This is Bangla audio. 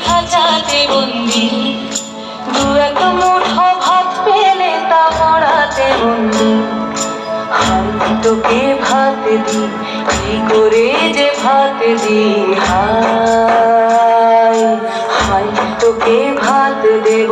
খাঁচাতে বন্দি, দু এক মুঠো ভাত পেলে তা মরাতে বন্দি। হাই তোকে ভাত দি, কি করে যে ভাত দি, হাই হাই তোকে ভাত দেব।